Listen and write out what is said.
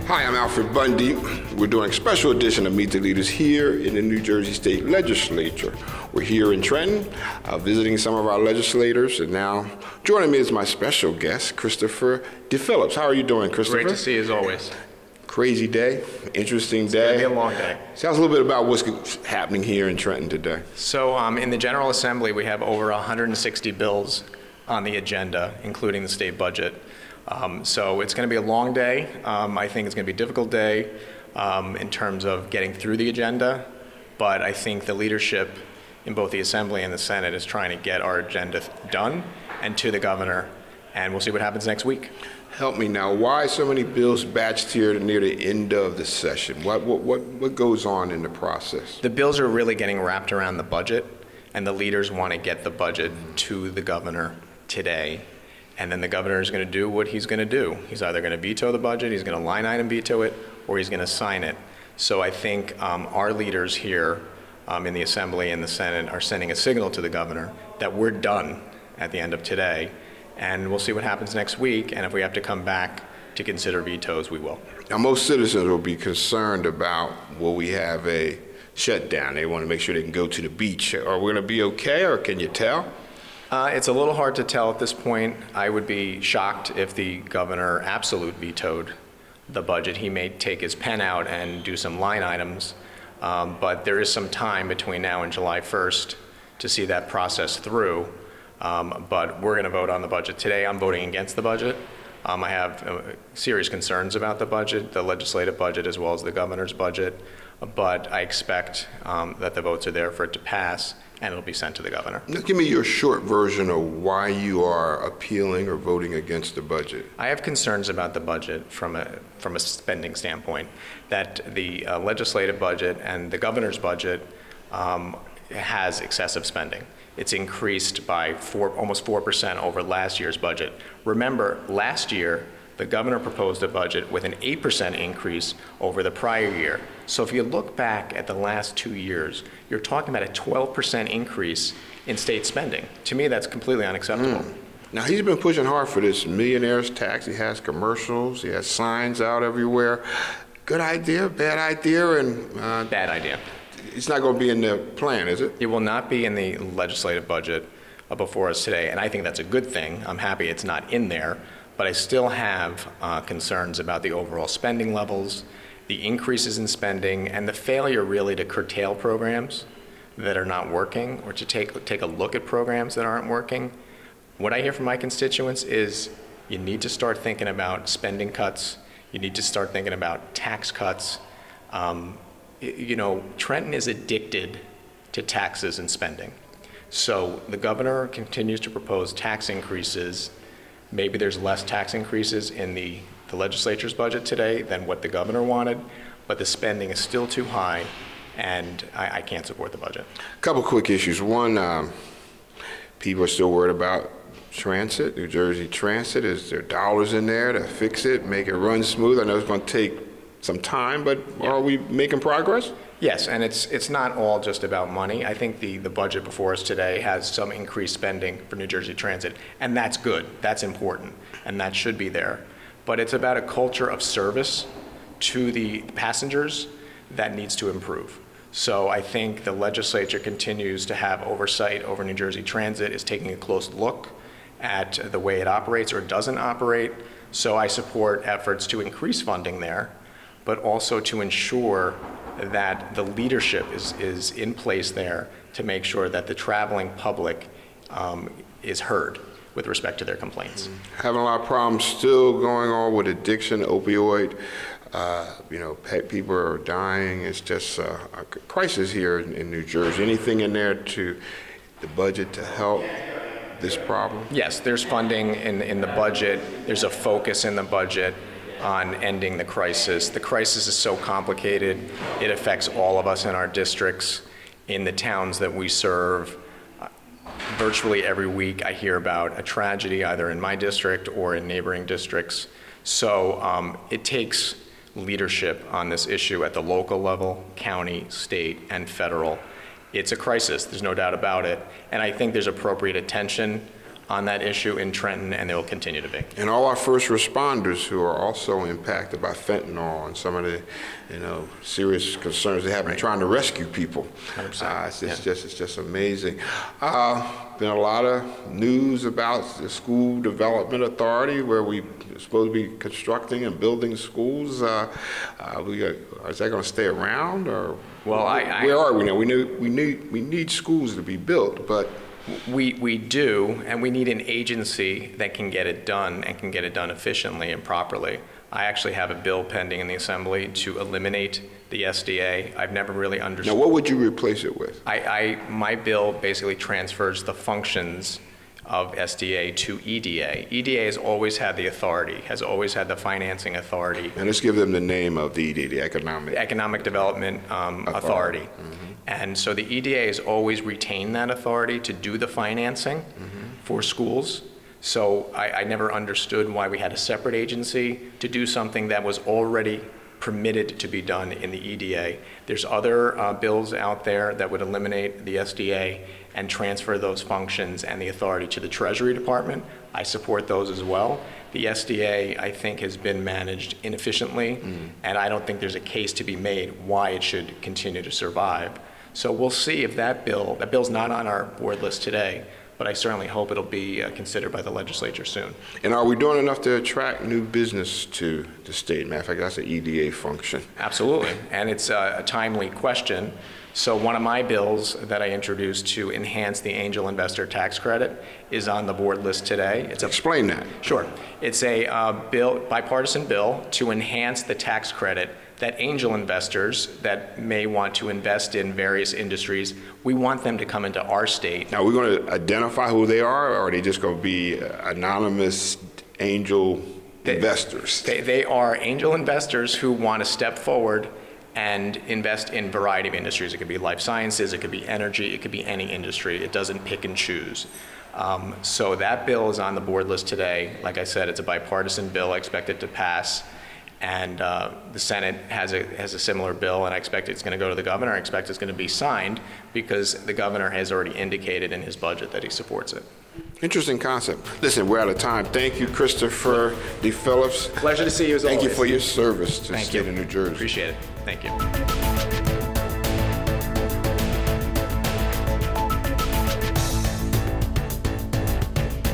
Hi, I'm Alfred Bundy. We're doing a special edition of Meet the Leaders here in the New Jersey State Legislature. We're here in Trenton, visiting some of our legislators, and now joining me is my special guest, Christopher DePhillips. How are you doing, Christopher? Great to see you as always. Crazy day, interesting day. It's going to be a long day. Tell us a little bit about what's happening here in Trenton today. So in the General Assembly, we have over 160 bills on the agenda, including the state budget. So it's going to be a long day. I think it's going to be a difficult day in terms of getting through the agenda, but I think the leadership in both the Assembly and the Senate is trying to get our agenda done and to the governor, and we'll see what happens next week. Help me now. Why so many bills batched here near the end of the session? What goes on in the process? The bills are really getting wrapped around the budget, and the leaders want to get the budget to the governor today. And then the governor is going to do what he's going to do. He's either going to veto the budget, he's going to line item veto it, or he's going to sign it. So I think our leaders here in the Assembly and the Senate are sending a signal to the governor that we're done at the end of today. And we'll see what happens next week. And if we have to come back to consider vetoes, we will. Now, most citizens will be concerned about, will we have a shutdown? They want to make sure they can go to the beach. Are we going to be okay, or can you tell? It's a little hard to tell at this point. I would be shocked if the governor absolute vetoed the budget. He may take his pen out and do some line items, but there is some time between now and July 1st to see that process through. But we're going to vote on the budget today. I'm voting against the budget. I have serious concerns about the budget, the legislative budget as well as the governor's budget, but I expect that the votes are there for it to pass, and it'll be sent to the governor. Now, give me your short version of why you are appealing or voting against the budget. I have concerns about the budget from a spending standpoint, that the legislative budget and the governor's budget has excessive spending. It's increased by almost 4% over last year's budget. Remember, last year, the governor proposed a budget with an 8% increase over the prior year. So if you look back at the last 2 years, you're talking about a 12% increase in state spending. To me, that's completely unacceptable. Now, he's been pushing hard for this millionaire's tax. He has commercials, he has signs out everywhere. Good idea, bad idea, and bad idea. It's not going to be in the plan, is it? It will not be in the legislative budget before us today, and I think that's a good thing. I'm happy it's not in there, but I still have concerns about the overall spending levels, the increases in spending, and the failure really to curtail programs that are not working, or to take a look at programs that aren't working. What I hear from my constituents is you need to start thinking about spending cuts, you need to start thinking about tax cuts. You know, Trenton is addicted to taxes and spending. So the governor continues to propose tax increases. Maybe there's less tax increases in the legislature's budget today than what the governor wanted, but the spending is still too high, and I can't support the budget. A couple quick issues. One, people are still worried about transit, New Jersey Transit. Is there dollars in there to fix it, make it run smooth? I know it's going to take some time, but are we making progress? Yes, and it's not all just about money. I think the budget before us today has some increased spending for New Jersey Transit, and that's good, that's important, and that should be there. But it's about a culture of service to the passengers that needs to improve. So I think the legislature continues to have oversight over New Jersey Transit, is taking a close look at the way it operates or doesn't operate. So I support efforts to increase funding there, but also to ensure that the leadership is in place there to make sure that the traveling public is heard with respect to their complaints. Having a lot of problems still going on with addiction, opioid. You know, people are dying. It's just a crisis here in New Jersey. Anything in there to the budget to help this problem? Yes, there's funding in the budget. There's a focus in the budget on ending the crisis. The crisis is so complicated. It affects all of us in our districts, in the towns that we serve. Virtually every week I hear about a tragedy either in my district or in neighboring districts. So it takes leadership on this issue at the local level, county, state, and federal. It's a crisis, there's no doubt about it. And I think there's appropriate attention on that issue in Trenton, and they will continue to be. And all our first responders who are also impacted by fentanyl and some of the, serious concerns they have in trying to rescue people. 100%. It's just amazing. Been a lot of news about the School Development Authority, where we are supposed to be constructing and building schools. Is that going to stay around, or well, where are we now? We need schools to be built, but we do, and we need an agency that can get it done and can get it done efficiently and properly. I actually have a bill pending in the Assembly to eliminate the SDA. I've never really understood. Now, what would you replace it with? My bill basically transfers the functions of SDA to EDA. EDA has always had the authority, has always had the financing authority. And let's give them the name of the EDA, the Economic Development Authority. Mm-hmm. And so the EDA has always retained that authority to do the financing for schools. So I never understood why we had a separate agency to do something that was already permitted to be done in the EDA. There's other bills out there that would eliminate the SDA and transfer those functions and the authority to the Treasury Department. I support those as well. The SDA, I think, has been managed inefficiently, and I don't think there's a case to be made why it should continue to survive. So we'll see if that bill's not on our board list today, but I certainly hope it'll be considered by the legislature soon. And are we doing enough to attract new business to the state? Matter of fact, that's an EDA function. Absolutely, and it's a timely question. So one of my bills that I introduced to enhance the angel investor tax credit is on the board list today. Explain that. Sure. It's a bipartisan bill to enhance the tax credit that angel investors that may want to invest in various industries, we want them to come into our state. Now, we're going to identify who they are, or are they just going to be anonymous angel investors? They are angel investors who want to step forward and invest in a variety of industries. It could be life sciences, it could be energy, it could be any industry. It doesn't pick and choose. So that bill is on the board list today. Like I said, it's a bipartisan bill. I expect it to pass. And the Senate has a similar bill, and I expect it's going to go to the governor. I expect it's going to be signed because the governor has already indicated in his budget that he supports it. Interesting concept. Listen, we're out of time. Thank you, Christopher DePhillips. Pleasure to see you as always. Thank you for your service to the state of New Jersey. Appreciate it. Thank you.